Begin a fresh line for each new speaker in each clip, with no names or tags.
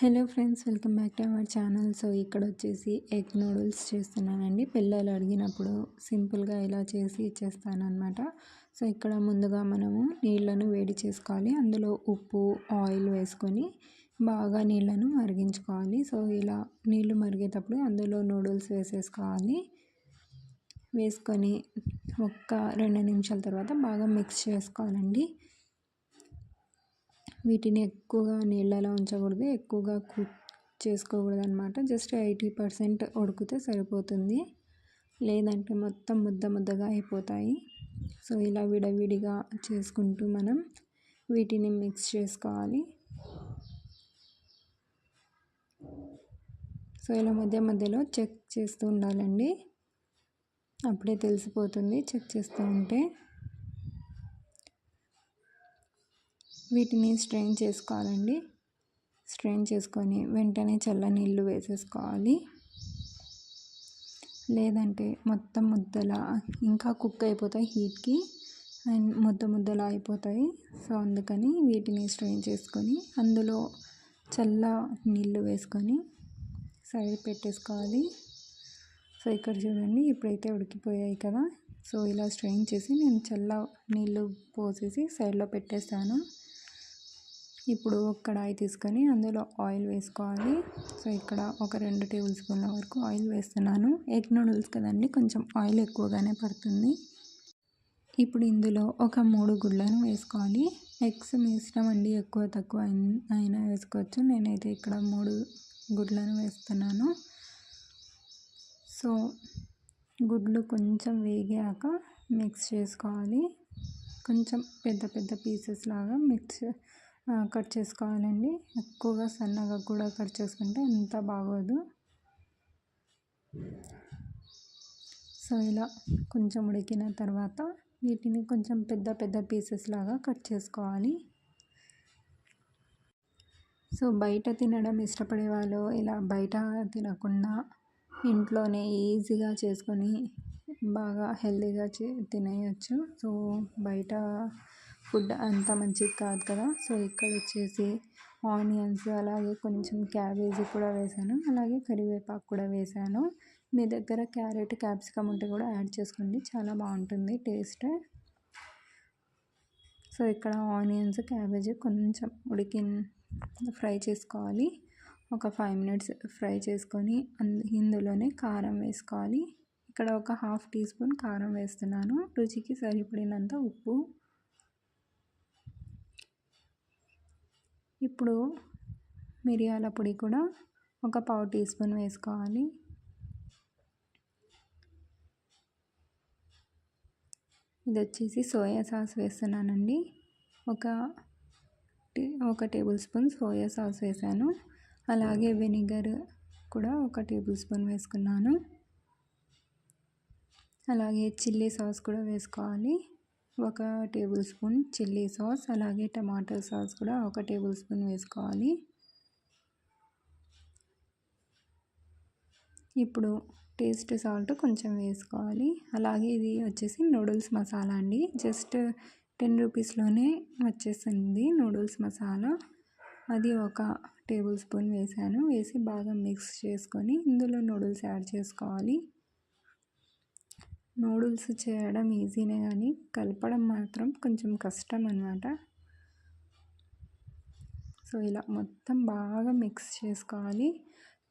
Hello friends, welcome back to our channel. So ఇక్కడ వచ్చేసి egg noodles చేస్తున్నానండి. పిల్లలు అడిగినప్పుడు సింపుల్గా ఇలా చేసి ఇచ్చేస్తానమాట. సో ఇక్కడ ముందుగా మనము నీళ్ళను వేడి చేసుకోవాలి. అందులో ఉప్పు, ఆయిల్ వేసుకొని బాగా నీళ్ళను మరిగించుకోవాలి. సో ఇలా నీళ్ళు మరిగేటప్పుడు అందులో నూడిల్స్ వేసేసుకోవాలి. వేసుకొని ఒక్క 2 నిమిషాల తర్వాత బాగా మిక్స్ చేసుకోవాలండి. వీటిని ఎక్కువగా నీళ్ళలో ఉంచకూడదు, ఎక్కువగా కుక్ చేసుకోకూడదు అనమాట. జస్ట్ 80% ఉడికితే సరిపోతుంది, లేదంటే మొత్తం ముద్దగా అయిపోతాయి. సో ఇలా విడివిడిగా చేసుకుంటూ మనం వీటిని మిక్స్ చేసుకోవాలి. సో ఇలా మధ్యలో చెక్ చేస్తూ ఉండాలండి, అప్పుడే తెలిసిపోతుంది చెక్ చేస్తూ ఉంటే. వీటిని స్ట్రెయిన్ చేసుకోవాలండి. స్ట్రెయిన్ చేసుకొని వెంటనే చల్ల నీళ్ళు వేసేసుకోవాలి, లేదంటే మొత్తం ముద్దలా ఇంకా కుక్ అయిపోతాయి హీట్కి, అండ్ ముద్దలా అయిపోతాయి. సో అందుకని వీటిని స్ట్రెయిన్ చేసుకొని అందులో చల్ల నీళ్ళు వేసుకొని సైడ్ పెట్టేసుకోవాలి. సో ఇక్కడ చూడండి, ఇప్పుడైతే ఉడికిపోయాయి కదా. సో ఇలా స్ట్రెయిన్ చేసి నేను చల్ల నీళ్ళు పోసేసి సైడ్లో పెట్టేస్తాను. ఇప్పుడు ఒక కడాయి తీసుకొని అందులో ఆయిల్ వేసుకోవాలి. సో ఇక్కడ ఒక 2 టేబుల్ స్పూన్ల వరకు ఆయిల్ వేస్తున్నాను. ఎగ్ నూడిల్స్ కదండి, కొంచెం ఆయిల్ ఎక్కువగానే పడుతుంది. ఇప్పుడు ఇందులో ఒక 3 గుడ్లను వేసుకోవాలి. ఎగ్స్ మీ ఇష్టం అండి, ఎక్కువ తక్కువ అయినా వేసుకోవచ్చు. నేనైతే ఇక్కడ 3 గుడ్లను వేస్తున్నాను. సో గుడ్లు కొంచెం వేగాక మిక్స్ చేసుకోవాలి. కొంచెం పెద్ద పీసెస్ లాగా కట్ చేసుకోవాలండి. ఎక్కువగా సన్నగా కూడా కట్ చేసుకుంటే అంత బాగోదు. సో ఇలా కొంచెం ఉడికిన తర్వాత వీటిని కొంచెం పెద్ద పీసెస్ లాగా కట్ చేసుకోవాలి. సో బయట తినడం ఇష్టపడే వాళ్ళు ఇలా బయట తినకుండా ఇంట్లోనే ఈజీగా చేసుకొని బాగా హెల్తీగా తినేయచ్చు. సో బయట ఫుడ్ అంత మంచిది కాదు కదా. సో ఇక్కడ వచ్చేసి ఆనియన్స్, అలాగే కొంచెం క్యాబేజీ కూడా వేసాను, అలాగే కరివేపాకు కూడా వేసాను. మీ దగ్గర క్యారెట్, క్యాప్సికమ్ ఉంటే కూడా యాడ్ చేసుకోండి, చాలా బాగుంటుంది టేస్ట్. సో ఇక్కడ ఆనియన్స్, క్యాబేజీ కొంచెం ఫ్రై చేసుకోవాలి. ఒక 5 మినిట్స్ ఫ్రై చేసుకొని ఇందులోనే కారం వేసుకోవాలి. ఇక్కడ ఒక 1/2 టీ స్పూన్ కారం వేస్తున్నాను, రుచికి సరిపడినంత ఉప్పు. ఇప్పుడు మిరియాల పొడి కూడా ఒక 1/2 టీ స్పూన్ వేసుకోవాలి. ఇది వచ్చేసి సోయా సాస్ వేస్తున్నానండి. ఒక టేబుల్ స్పూన్ సోయా సాస్ వేసాను. అలాగే వెనిగర్ కూడా ఒక టేబుల్ స్పూన్ వేసుకున్నాను. అలాగే చిల్లీ సాస్ కూడా వేసుకోవాలి, ఒక టేబుల్ స్పూన్ చిల్లీ సాస్. అలాగే టమాటో సాస్ కూడా ఒక టేబుల్ స్పూన్ వేసుకోవాలి. ఇప్పుడు టేస్ట్ సాల్ట్ కొంచెం వేసుకోవాలి. అలాగే ఇది వచ్చేసి నూడిల్స్ మసాలా అండి, జస్ట్ 10 రూపీస్లోనే వచ్చేసింది నూడిల్స్ మసాలా. అది ఒక టేబుల్ స్పూన్ వేసాను. వేసి బాగా మిక్స్ చేసుకొని ఇందులో నూడిల్స్ యాడ్ చేసుకోవాలి. నూడిల్స్ చేయడం ఈజీనే కానీ కలపడం మాత్రం కొంచెం కష్టం అన్నమాట. సో ఇలా మొత్తం బాగా మిక్స్ చేసుకోవాలి.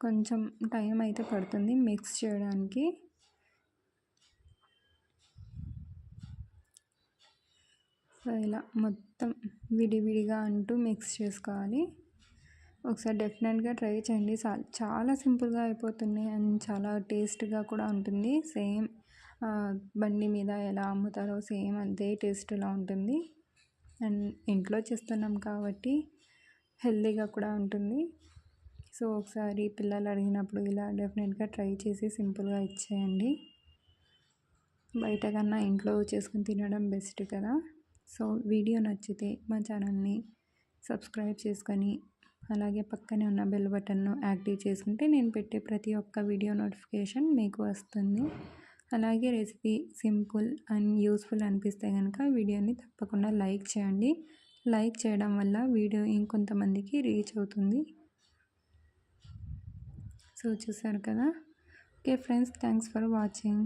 కొంచెం టైం అయితే పడుతుంది మిక్స్ చేయడానికి. సో ఇలా మొత్తం విడివిడిగా అంటూ మిక్స్ చేసుకోవాలి. ఒకసారి డెఫినెట్గా ట్రై చేయండి, చాలా సింపుల్గా అయిపోతుంది అండ్ చాలా టేస్ట్గా కూడా ఉంటుంది. సేమ్ బండి మీద ఎలా అమ్ముతారో సేమ్ అంతే టేస్ట్లా ఉంటుంది. అండ్ ఇంట్లో చేస్తున్నాం కాబట్టి హెల్తీగా కూడా ఉంటుంది. సో ఒకసారి పిల్లలు అడిగినప్పుడు ఇలా డెఫినెట్గా ట్రై చేసి సింపుల్గా ఇచ్చేయండి. బయట కన్నా ఇంట్లో చేసుకుని తినడం బెస్ట్ కదా. సో వీడియో నచ్చితే మా ఛానల్ని సబ్స్క్రైబ్ చేసుకొని అలాగే పక్కనే ఉన్న బెల్ బటన్ను యాక్టివ్ చేసుకుంటే నేను పెట్టే ప్రతి ఒక్క వీడియో నోటిఫికేషన్ మీకు వస్తుంది. అలాగే రెసిపీ సింపుల్ అండ్ యూస్ఫుల్ అనిపిస్తే కనుక వీడియోని తప్పకుండా లైక్ చేయండి. లైక్ చేయడం వల్ల వీడియో ఇంకొంతమందికి రీచ్ అవుతుంది. సో చూసారు కదా. Okay friends, thanks for watching.